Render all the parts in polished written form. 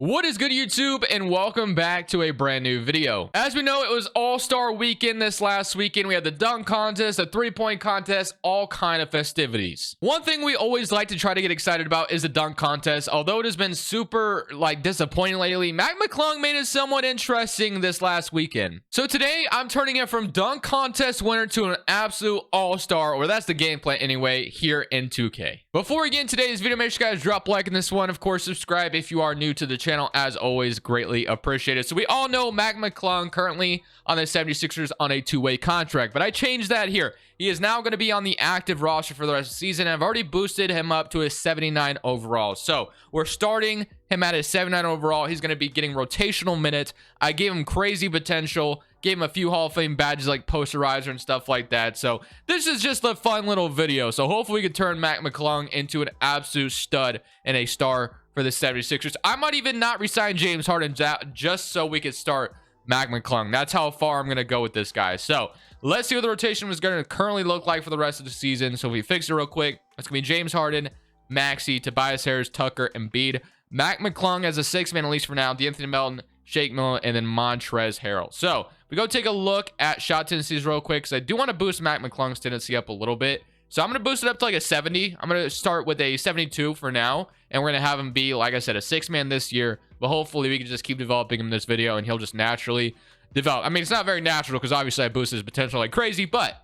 What is good, YouTube, and welcome back to a brand new video. As we know, it was All-Star Weekend this last weekend. We had the dunk contest, the three-point contest, all kind of festivities. One thing we always like to try to get excited about is the dunk contest. Although it has been super disappointing lately, Mac McClung made it somewhat interesting this last weekend. So today I'm turning it from dunk contest winner to an absolute all-star, or that's the gameplay anyway, here in 2K. Before we get into today's video, make sure you guys drop a like in this one. Of course, subscribe if you are new to the channel. As always, greatly appreciated. So we all know Mac McClung currently on the 76ers on a two-way contract, but I changed that here. He is now going to be on the active roster for the rest of the season. I've already boosted him up to a 79 overall. So we're starting him at a 79 overall. He's going to be getting rotational minutes. I gave him crazy potential, gave him a few Hall of Fame badges like posterizer and stuff like that. So this is just a fun little video. So hopefully we can turn Mac McClung into an absolute stud and a star for the 76ers. I might even not resign James Harden just so we could start Mac McClung. That's how far I'm going to go with this guy. So let's see what the rotation was going to currently look like for the rest of the season. So if we fix it real quick, it's going to be James Harden, Maxey, Tobias Harris, Tucker, Embiid. Mac McClung as a six-man, at least for now. D'Anthony Melton, Shake Milton, and then Montrezl Harrell. So we go take a look at shot tendencies real quick, because I do want to boost Mac McClung's tendency up a little bit. So I'm going to boost it up to like a 70. I'm going to start with a 72 for now. And we're going to have him be, like I said, a six-man this year. But hopefully we can just keep developing him in this video and he'll just naturally develop. I mean, it's not very natural because obviously I boosted his potential like crazy. But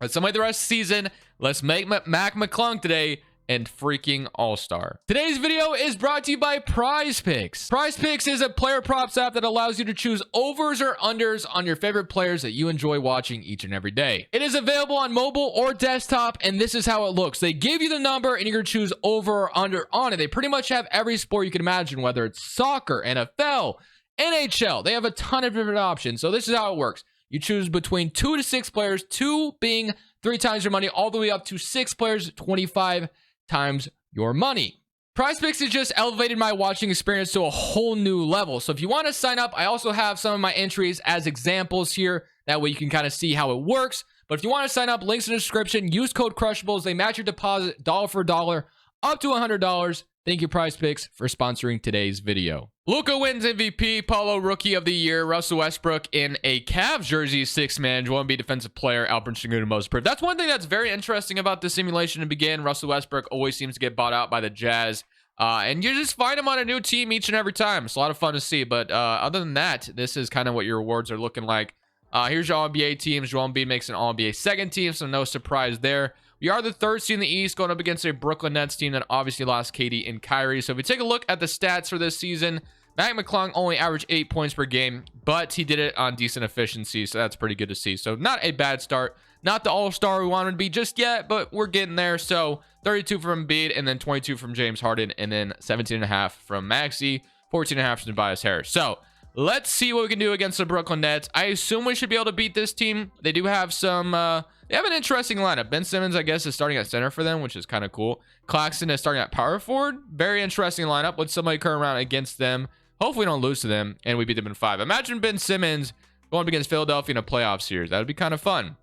let's summarize the rest of the season. Let's make Mac McClung today and freaking all-star. Today's video is brought to you by Prize Picks. Prize Picks is a player props app that allows you to choose overs or unders on your favorite players that you enjoy watching each and every day. It is available on mobile or desktop, and this is how it looks. They give you the number and you're gonna choose over or under on it. They pretty much have every sport you can imagine, whether it's soccer, NFL, NHL. They have a ton of different options. So this is how it works. You choose between 2 to 6 players, 2 being 3 times your money, all the way up to 6 players, 25 times your money. Prize Picks has just elevated my watching experience to a whole new level. So if you want to sign up, I also have some of my entries as examples here. That way you can kind of see how it works. But if you want to sign up, links in the description. Use code Crushables. They match your deposit dollar for dollar up to $100. Thank you, Prize Picks, for sponsoring today's video. Luka wins MVP, Paulo Rookie of the Year, Russell Westbrook in a Cavs jersey, 6-man, Joel Embiid Defensive Player, Alperen Sengun Most Improved. That's one thing that's very interesting about this simulation to begin. Russell Westbrook always seems to get bought out by the Jazz, and you just find him on a new team each and every time. It's a lot of fun to see, but other than that, this is kind of what your rewards are looking like. Here's your All-NBA teams. Joel Embiid makes an All-NBA second team, so no surprise there. We are the 3rd seed in the East, going up against a Brooklyn Nets team that obviously lost KD and Kyrie. So if we take a look at the stats for this season, Mac McClung only averaged 8 points per game, but he did it on decent efficiency, so that's pretty good to see. So not a bad start. Not the all-star we wanted to be just yet, but we're getting there. So 32 from Embiid, and then 22 from James Harden, and then 17.5 from Maxey, 14.5 from Tobias Harris. So let's see what we can do against the Brooklyn Nets. I assume we should be able to beat this team. They do have some... they have an interesting lineup. Ben Simmons, I guess, is starting at center for them, which is kind of cool. Claxton is starting at power forward. Very interesting lineup with somebody current around against them. Hopefully we don't lose to them and we beat them in 5. Imagine Ben Simmons going up against Philadelphia in a playoff series. That would be kind of fun.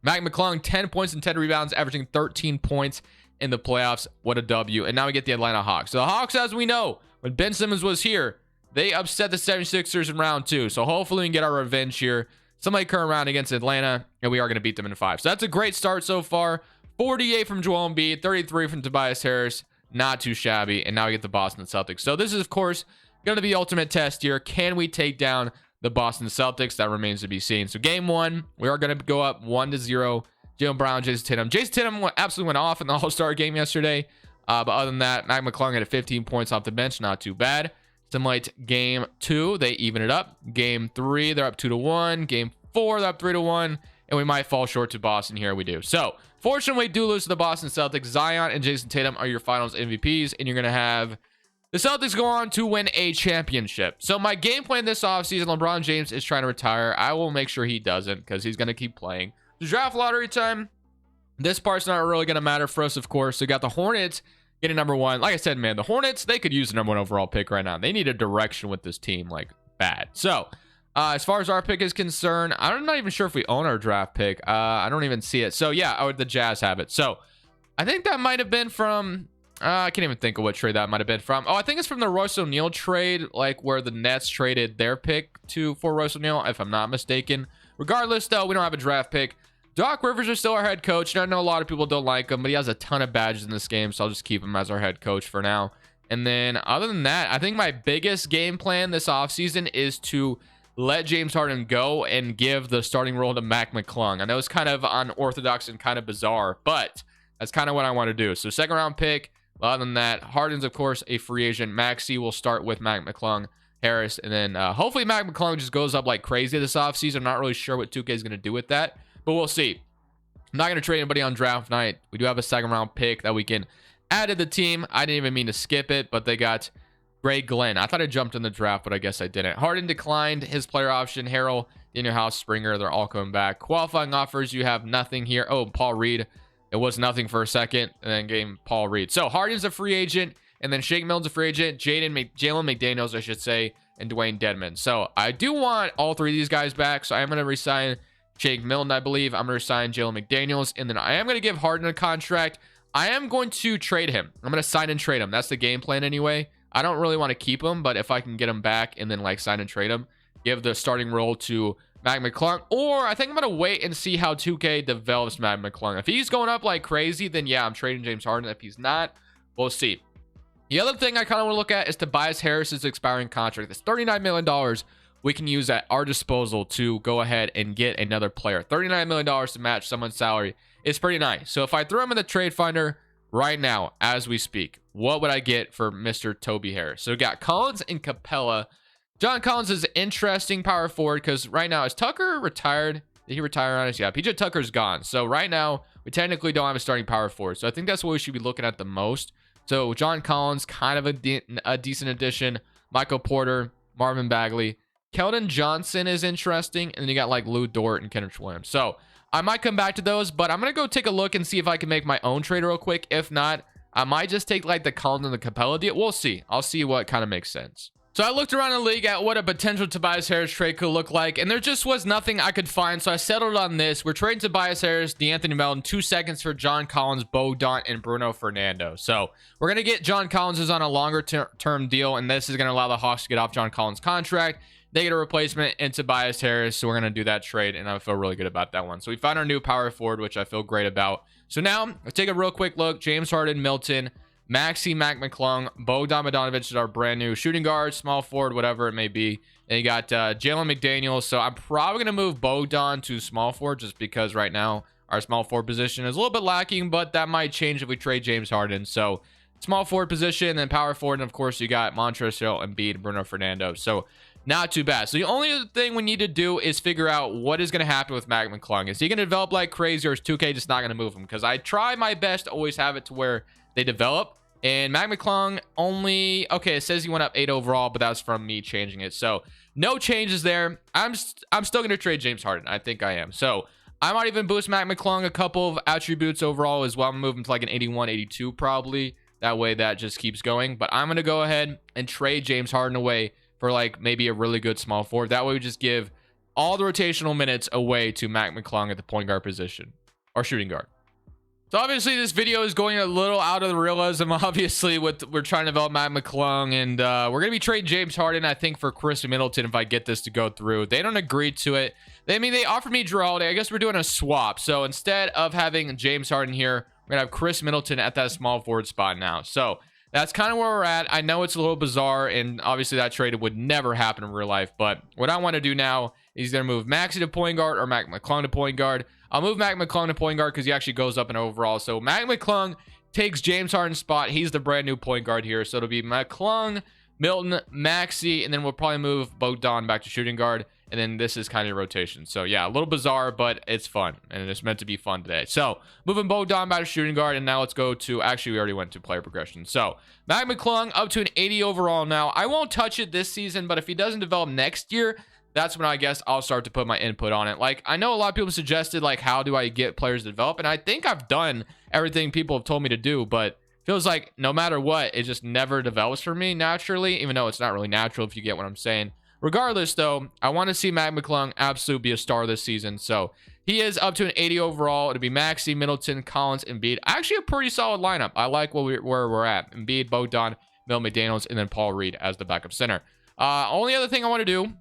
Mac McClung, 10 points and 10 rebounds, averaging 13 points in the playoffs. What a W. And now we get the Atlanta Hawks. So the Hawks, as we know, when Ben Simmons was here, they upset the 76ers in round 2. So hopefully we can get our revenge here. Somebody current round against Atlanta, and we are going to beat them in 5. So that's a great start so far. 48 from Joel Embiid, 33 from Tobias Harris. Not too shabby. And now we get the Boston Celtics. So this is, of course, going to be the ultimate test here. Can we take down the Boston Celtics? That remains to be seen. So game 1, we are going to go up 1-0. Jaylen Brown, Jason Tatum. Jason Tatum absolutely went off in the All-Star game yesterday. But other than that, Mac McClung had 15 points off the bench. Not too bad. Simulate game 2, they even it up. Game 3, they're up 2-1. Game 4, they're up 3-1. And we might fall short to Boston here. We do. So, fortunately, we do lose to the Boston Celtics. Zion and Jason Tatum are your finals MVPs. And you're going to have the Celtics go on to win a championship. So, my game plan this offseason, LeBron James is trying to retire. I will make sure he doesn't because he's going to keep playing. The draft lottery time, this part's not really going to matter for us, of course. So, we got the Hornets getting number 1. Like I said, man, the Hornets, they could use the number 1 overall pick right now. They need a direction with this team, like, bad. So, as far as our pick is concerned, I'm not even sure if we own our draft pick. I don't even see it. So, yeah, the Jazz have it. So, I think that might have been from I can't even think of what trade that might have been from. Oh, I think it's from the Royce O'Neal trade, like where the Nets traded their pick for Royce O'Neal, if I'm not mistaken. Regardless, though, we don't have a draft pick. Doc Rivers is still our head coach. And I know a lot of people don't like him, but he has a ton of badges in this game, so I'll just keep him as our head coach for now. And then other than that, I think my biggest game plan this offseason is to let James Harden go and give the starting role to Mac McClung. I know it's kind of unorthodox and kind of bizarre, but that's kind of what I want to do. So second round pick. Other than that, Harden's, of course, a free agent. Maxey will start with Mac McClung, Harris, and then hopefully Mac McClung just goes up like crazy this offseason. I'm not really sure what 2K is going to do with that, but we'll see. I'm not going to trade anybody on draft night. We do have a second round pick that we can add to the team. I didn't even mean to skip it, but they got Greg Glenn. I thought I jumped in the draft, but I guess I didn't. Harden declined his player option. Harrell, Daniel House, Springer, they're all coming back. Qualifying offers, you have nothing here. Oh, Paul Reed. It was nothing for a second, and then game Paul Reed. So Harden's a free agent, and then Shake Milton's a free agent. Jalen McDaniels, I should say, and Dwayne Dedmon. So I do want all three of these guys back, so I'm going to resign Shake Milton, I believe. I'm going to resign Jalen McDaniels, and then I am going to give Harden a contract. I am going to trade him. I'm going to sign and trade him. That's the game plan anyway. I don't really want to keep him, but if I can get him back and then like sign and trade him, give the starting role to Mac McClung, or I think I'm going to wait and see how 2K develops Mac McClung. If he's going up like crazy, then yeah, I'm trading James Harden. If he's not, we'll see. The other thing I kind of want to look at is Tobias Harris's expiring contract. That's $39 million we can use at our disposal to go ahead and get another player. $39 million to match someone's salary is pretty nice. So if I throw him in the trade finder right now, as we speak, what would I get for Mr. Toby Harris? So we got Collins and Capella. John Collins is an interesting power forward because right now, is Tucker retired? Did he retire on us? Yeah, PJ Tucker's gone. So right now, we technically don't have a starting power forward. So I think that's what we should be looking at the most. So John Collins, kind of a decent addition. Michael Porter, Marvin Bagley. Keldon Johnson is interesting. And then you got like Lou Dort and Kendrick Williams. So I might come back to those, but I'm going to go take a look and see if I can make my own trade real quick. If not, I might just take like the Collins and the Capella deal. We'll see. I'll see what kind of makes sense. So I looked around the league at what a potential Tobias Harris trade could look like, and there just was nothing I could find, so I settled on this. We're trading Tobias Harris, DeAnthony Melton, 2 seconds for John Collins, Bogdan, and Bruno Fernando. So we're going to get John Collins who's on a longer term deal, and this is going to allow the Hawks to get off John Collins' contract. They get a replacement in Tobias Harris, so we're going to do that trade, and I feel really good about that one. So we found our new power forward, which I feel great about. So now, let's take a real quick look. James Harden, Milton, Maxey, Mac McClung, Bogdan Bogdanovic is our brand new shooting guard, small forward, whatever it may be. And you got Jalen McDaniels. So I'm probably going to move Bogdan to small forward just because right now our small forward position is a little bit lacking, but that might change if we trade James Harden. So small forward position, then power forward, and of course you got Montrezl Embiid and Bruno Fernando. So not too bad. So the only other thing we need to do is figure out what is going to happen with Mac McClung. Is he going to develop like crazy, or is 2K just not going to move him? Because I try my best to always have it to where they develop. And Mac McClung only, okay, it says he went up 8 overall, but that's from me changing it. So no changes there. I'm still going to trade James Harden. I think I am. So I might even boost Mac McClung a couple of attributes overall as well. I'm moving to like an 81, 82 probably. That way that just keeps going. But I'm going to go ahead and trade James Harden away for like maybe a really good small forward. That way we just give all the rotational minutes away to Mac McClung at the point guard position or shooting guard. So obviously this video is going a little out of the realism, obviously, we're trying to develop Mac McClung, and we're going to be trading James Harden, I think, for Chris Middleton if I get this to go through. They don't agree to it. They offered me Drew Holiday. I guess we're doing a swap. So instead of having James Harden here, we're going to have Chris Middleton at that small forward spot now. So that's kind of where we're at. I know it's a little bizarre, and obviously that trade would never happen in real life, but what I want to do now is either move Maxey to point guard or Mac McClung to point guard. I'll move Mac McClung to point guard because he actually goes up in overall. So Mac McClung takes James Harden's spot. He's the brand new point guard here. So it'll be McClung, Milton, Maxey, and then we'll probably move Bogdan back to shooting guard. And then this is kind of rotation. So yeah, a little bizarre, but it's fun. And it's meant to be fun today. So moving Bogdan back to shooting guard. And now let's go to, actually we already went to player progression. So Mac McClung up to an 80 overall now. I won't touch it this season, but if he doesn't develop next year, that's when I guess I'll start to put my input on it. Like, I know a lot of people suggested, like, how do I get players to develop? And I think I've done everything people have told me to do, but feels like no matter what, it just never develops for me naturally, even though it's not really natural if you get what I'm saying. Regardless, though, I want to see Mac McClung absolutely be a star this season. So He is up to an 80 overall. It'll be Maxey, Middleton, Collins, Embiid. Actually, a pretty solid lineup. I like where we're at. Embiid, Bogdan, Mil McDaniels, and then Paul Reed as the backup center. Only other thing I want to do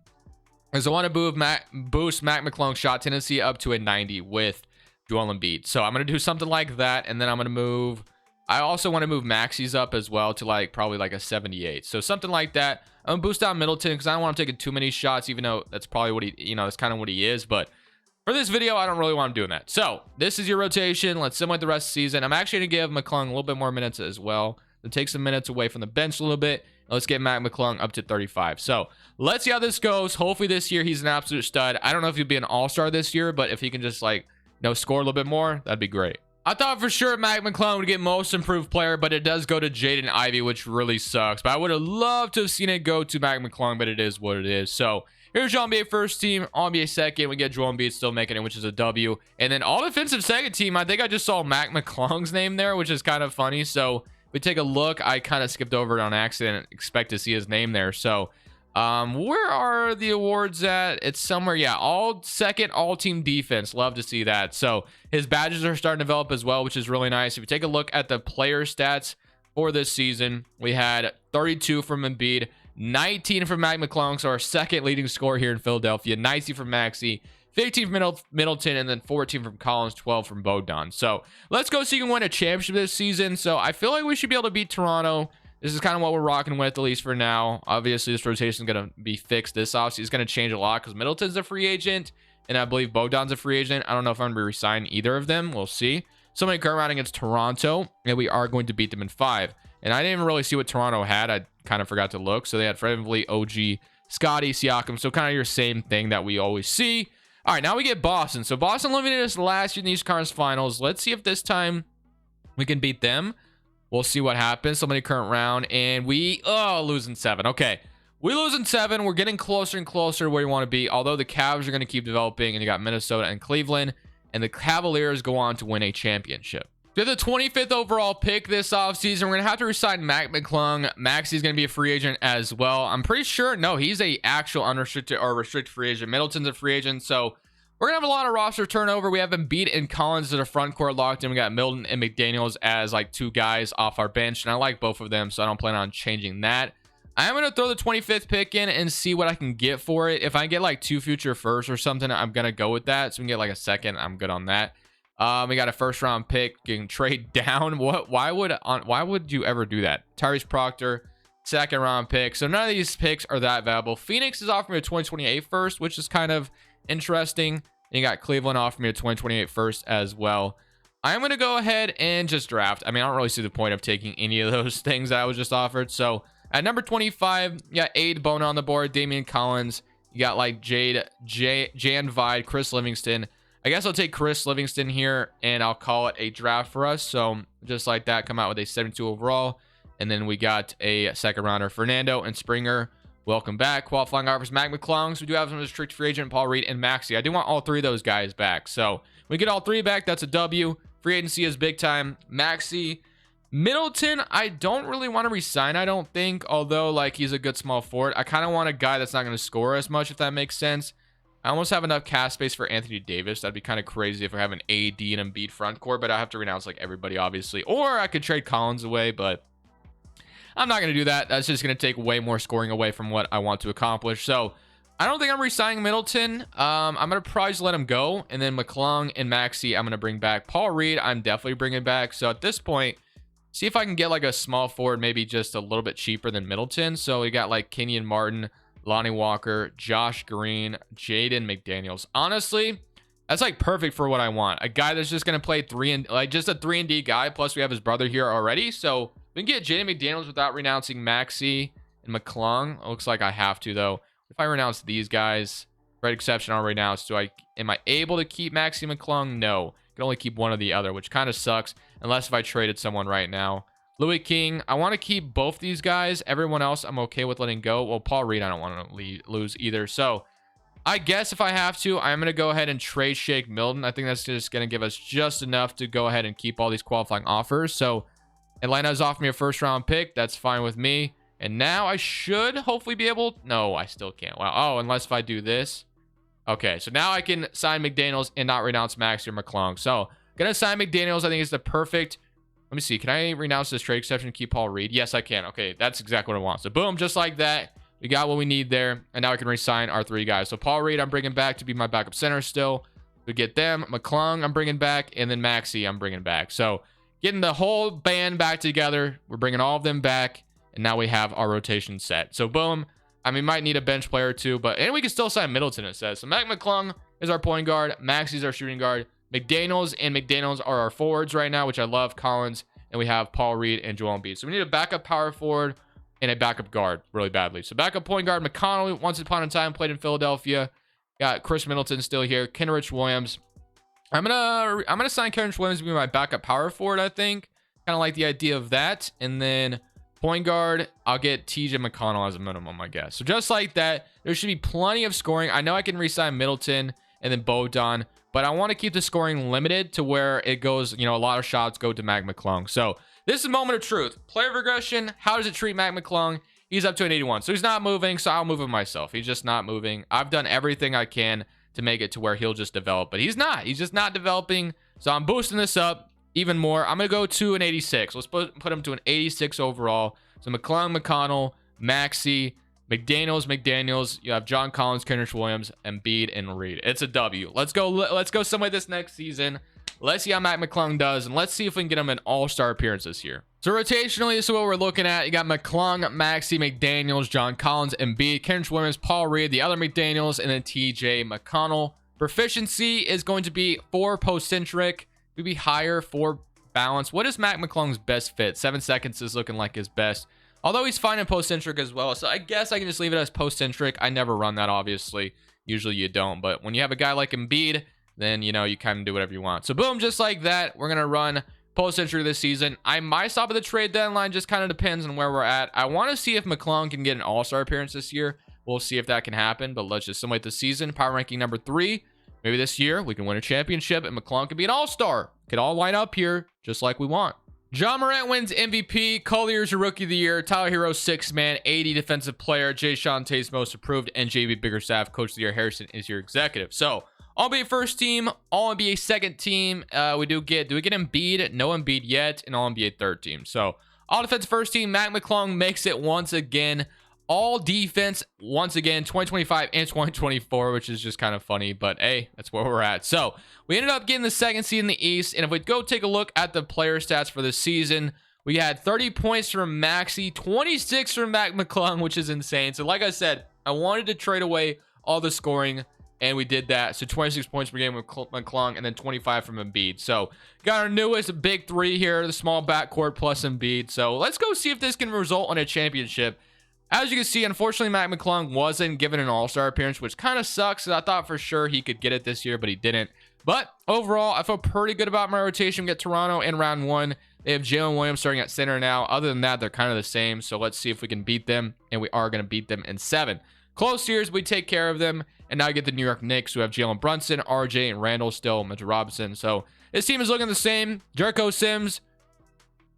is I want to boost Mac McClung's shot tendency up to a 90 with Joel Embiid. So I'm going to do something like that, and then I'm going to move... I also want to move Maxey's up as well to like probably like a 78. So something like that. I'm going to boost down Middleton because I don't want him taking too many shots, even though that's probably what he, you know, that's kind of what he is. But for this video, I don't really want him doing that. So this is your rotation. Let's simulate the rest of the season. I'm actually going to give McClung a little bit more minutes as well. To take some minutes away from the bench a little bit. Let's get Mac McClung up to 35. So let's see how this goes. Hopefully this year he's an absolute stud. I don't know if he'll be an all-star this year, but if he can just like, you know, score a little bit more, that'd be great. I thought for sure Mac McClung would get most improved player, but it does go to Jaden Ivey, which really sucks. But I would have loved to have seen it go to Mac McClung, but it is what it is. So here's your NBA first team, all NBA second. We get Joel Embiid still making it, which is a W. And then all defensive second team, I think I just saw Mac McClung's name there, which is kind of funny. So if we take a look, I kind of skipped over it on accident. Expect to see his name there. So where are the awards at? It's somewhere, yeah, all second, all team defense. Love to see that. So his badges are starting to develop as well, which is really nice. If you take a look at the player stats for this season, we had 32 from Embiid, 19 from Mac McClung, so our second leading scorer here in Philadelphia, 19 from Maxey, 15 from Middleton, and then 14 from Collins, 12 from Bogdan. So let's go see if we can win a championship this season. So I feel like we should be able to beat Toronto. This is kind of what we're rocking with, at least for now. Obviously, this rotation is going to be fixed this offseason. It's going to change a lot because Middleton's a free agent, and I believe Bogdan's a free agent. I don't know if I'm going to be re-signing either of them. We'll see. So many current round against Toronto, and we are going to beat them in 5. And I didn't even really see what Toronto had. I kind of forgot to look. So they had Fred VanVleet, OG, Scotty, Siakam. So kind of your same thing that we always see. All right, now we get Boston. So Boston eliminated us last year in the East Conference Finals. Let's see if this time we can beat them. We'll see what happens. So many current round, and we losing 7. Okay, we losing 7. We're getting closer and closer to where we want to be. Although the Cavs are going to keep developing, and you got Minnesota and Cleveland, and the Cavaliers go on to win a championship. We have the 25th overall pick this offseason. We're going to have to resign Mac McClung. Maxey's going to be a free agent as well. I'm pretty sure, no, he's a actual unrestricted or restricted free agent. Middleton's a free agent, so we're going to have a lot of roster turnover. We have Embiid and Collins as a front court locked in. We got Milton and McDaniels as like 2 guys off our bench, and I like both of them, so I don't plan on changing that. I am going to throw the 25th pick in and see what I can get for it. If I get like 2 future firsts or something, I'm going to go with that. So we can get like a second. I'm good on that. We got a first round pick. You can trade down. Why would you ever do that? Tyrese Proctor, second round pick. So none of these picks are that valuable. Phoenix is offering me a 2028 first, which is kind of interesting. And you got Cleveland offering me a 2028 first as well. I'm going to go ahead and just draft. I mean, I don't really see the point of taking any of those things that I was just offered. So at number 25, you got Aid Bona on the board, Damian Collins. You got like Jan Vide, Chris Livingston. I guess I'll take Chris Livingston here, and I'll call it a draft for us. So just like that, come out with a 72 overall. And then we got a second rounder, Fernando and Springer. Welcome back. Qualifying offers, Mac McClung. So we do have some restricted free agent, Paul Reed and Maxey. I do want all 3 of those guys back. So we get all 3 back. That's a W. Free agency is big time. Maxey. Middleton, I don't really want to resign, I don't think. Although, like, he's a good small forward. I kind of want a guy that's not going to score as much, if that makes sense. I almost have enough cap space for Anthony Davis. That'd be kind of crazy if I have an AD and Embiid front court, but I have to renounce like everybody, obviously. Or I could trade Collins away, but I'm not going to do that. That's just going to take way more scoring away from what I want to accomplish. So I don't think I'm re-signing Middleton. I'm going to probably just let him go. And then McClung and Maxey, I'm going to bring back. Paul Reed, I'm definitely bringing back. So at this point, see if I can get like a small forward, maybe just a little bit cheaper than Middleton. So we got like Kenyon Martin, Lonnie Walker, Josh Green, Jaden McDaniels. Honestly, that's like perfect for what I want. A guy that's just going to play 3 and like just a 3-and-D guy. Plus we have his brother here already. So we can get Jaden McDaniels without renouncing Maxey and McClung. It looks like I have to though. If I renounce these guys, right exception I'll renounce. Am I able to keep Maxey and McClung? No. I can only keep one or the other, which kind of sucks. Unless if I traded someone right now. Louis King, I want to keep both these guys. Everyone else, I'm okay with letting go. Well, Paul Reed, I don't want to lose either. So, I guess if I have to, I'm going to go ahead and trade Shake Milton. I think that's just going to give us just enough to go ahead and keep all these qualifying offers. So, Atlanta's offered me a first-round pick. That's fine with me. And now I should hopefully be able... No, I still can't. Wow. Oh, unless if I do this. Okay, so now I can sign McDaniels and not renounce Max or McClung. So gonna sign McDaniels. I think is the perfect. Let me see. Can I renounce this trade exception and keep Paul Reed? Yes, I can. Okay, that's exactly what I want. So boom, just like that. We got what we need there. And now I can re-sign our 3 guys. So Paul Reed, I'm bringing back to be my backup center still. We get them. McClung, I'm bringing back. And then Maxey, I'm bringing back. So getting the whole band back together. We're bringing all of them back. And now we have our rotation set. So boom. I mean, might need a bench player or two. And we can still sign Middleton, it says. So Mac McClung is our point guard. Maxey's our shooting guard. McDaniels are our forwards right now, which I love. Collins. And we have Paul Reed and Joel Embiid. So we need a backup power forward and a backup guard really badly. So backup point guard, McConnell, once upon a time played in Philadelphia. Got Chris Middleton still here. Kenrich Williams. I'm gonna sign Kenrich Williams to be my backup power forward, I think. Kind of like the idea of that. And then point guard, I'll get TJ McConnell as a minimum, I guess. So just like that, there should be plenty of scoring. I know I can re-sign Middleton and then Bogdan, but I want to keep the scoring limited to where it goes, a lot of shots go to Mac McClung. So this is a moment of truth. Player regression, how does it treat Mac McClung? He's up to an 81. So he's not moving, so I'll move him myself. He's just not moving. I've done everything I can to make it to where he'll just develop, but he's not. He's just not developing. So I'm boosting this up even more. I'm going to go to an 86. Let's put him to an 86 overall. So McClung, McConnell, Maxey, McDaniels. You have John Collins, Kenrich Williams, Embiid, and Reed. It's a W. Let's go somewhere this next season. Let's see how Mac McClung does, and let's see if we can get him an all-star appearance this year. So rotationally, this is what we're looking at. You got McClung, Maxey, McDaniels, John Collins, Embiid, Kenrich Williams, Paul Reed, the other McDaniels, and then TJ McConnell. Proficiency is going to be 4 post-centric. Maybe higher, 4 balance. What is Mac McClung's best fit? 7 seconds is looking like his best. Although he's fine in post-centric as well. So I guess I can just leave it as post-centric. I never run that, obviously. Usually you don't. But when you have a guy like Embiid, then, you kind of do whatever you want. So boom, just like that, we're going to run post-centric this season. I might stop at the trade deadline. Just kind of depends on where we're at. I want to see if McClung can get an all-star appearance this year. We'll see if that can happen. But let's just simulate the season. Power ranking number 3. Maybe this year we can win a championship and McClung can be an all-star. Could all line up here just like we want. John Morant wins MVP. Collier's your Rookie of the Year. Tyler Hero 6th man. 80 defensive player. Jay Sean Tate's most approved. And JB Biggerstaff Coach of the Year. Harrison is your executive. So all NBA first team, all NBA second team. Do we get Embiid? No Embiid yet. And all NBA third team. So all defense first team. Mac McClung makes it once again. All defense once again, 2025 and 2024, which is just kind of funny, but hey, that's where we're at. So we ended up getting the 2nd seed in the East, and if we go take a look at the player stats for this season, we had 30 points from Maxey, 26 from Mac McClung, which is insane. So like I said, I wanted to trade away all the scoring, and we did that. So 26 points per game with McClung, and then 25 from Embiid. So got our newest big 3 here, the small backcourt plus Embiid. So let's go see if this can result in a championship. As you can see, unfortunately, Mac McClung wasn't given an all-star appearance, which kind of sucks. I thought for sure he could get it this year, but he didn't. But overall, I feel pretty good about my rotation. We get Toronto in round 1. They have Jalen Williams starting at center now. Other than that, they're kind of the same. So let's see if we can beat them, and we are going to beat them in 7. Close years, we take care of them. And now you get the New York Knicks, who have Jalen Brunson, RJ, and Randall still, Mitchell Robinson. So this team is looking the same. Jericho Sims,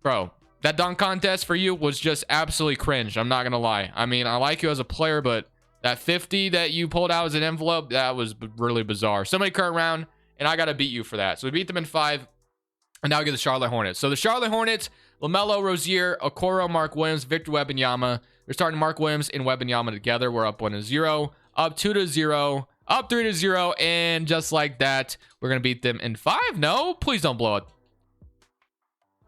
bro. That dunk contest for you was just absolutely cringe. I'm not going to lie. I mean, I like you as a player, but that 50 that you pulled out as an envelope, that was really bizarre. Somebody current round, and I got to beat you for that. So we beat them in 5, and now we get the Charlotte Hornets. So the Charlotte Hornets, LaMelo, Rozier, Okoro, Mark Williams, Victor Wembanyama. They're starting Mark Williams and Wembanyama together. We're up 1-0, up 2-0, up 3-0, and just like that, we're going to beat them in 5. No, please don't blow it.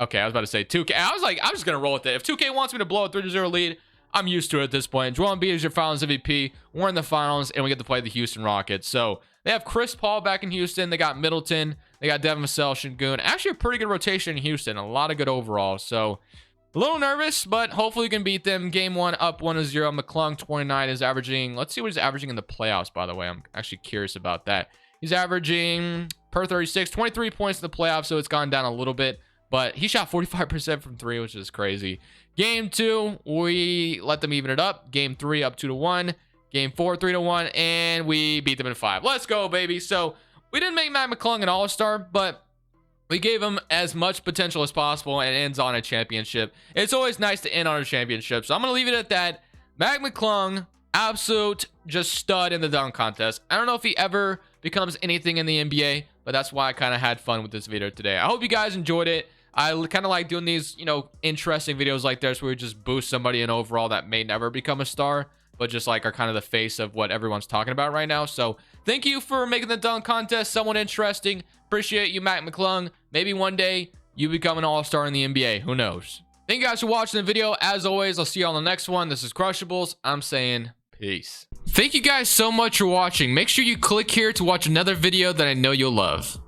Okay, I was about to say 2K. I was just going to roll with it. If 2K wants me to blow a 3-0 lead, I'm used to it at this point. Joel Embiid is your finals MVP. We're in the finals, and we get to play the Houston Rockets. So they have Chris Paul back in Houston. They got Middleton. They got Devin Vassell, Şengün. Actually, a pretty good rotation in Houston. A lot of good overall. So a little nervous, but hopefully we can beat them. Game 1, up 1-0. McClung, 29, is averaging. Let's see what he's averaging in the playoffs, by the way. I'm actually curious about that. He's averaging, per 36, 23 points in the playoffs, so it's gone down a little bit. But he shot 45% from 3, which is crazy. Game 2, we let them even it up. Game 3, up 2-1. Game 4, 3-1. And we beat them in 5. Let's go, baby. So we didn't make Mac McClung an all-star, but we gave him as much potential as possible and ends on a championship. It's always nice to end on a championship. So I'm going to leave it at that. Mac McClung, Absolute just stud in the dunk contest. I don't know if he ever becomes anything in the NBA, but that's why I kind of had fun with this video today. I hope you guys enjoyed it. I kind of like doing these, you know, interesting videos like this where we just boost somebody in overall that may never become a star, but just like are kind of the face of what everyone's talking about right now. So thank you for making the dunk contest somewhat interesting. Appreciate you, Mac McClung. Maybe one day you become an all-star in the NBA. Who knows? Thank you guys for watching the video. As always, I'll see you on the next one. This is Crushables. I'm saying peace. Thank you guys so much for watching. Make sure you click here to watch another video that I know you'll love.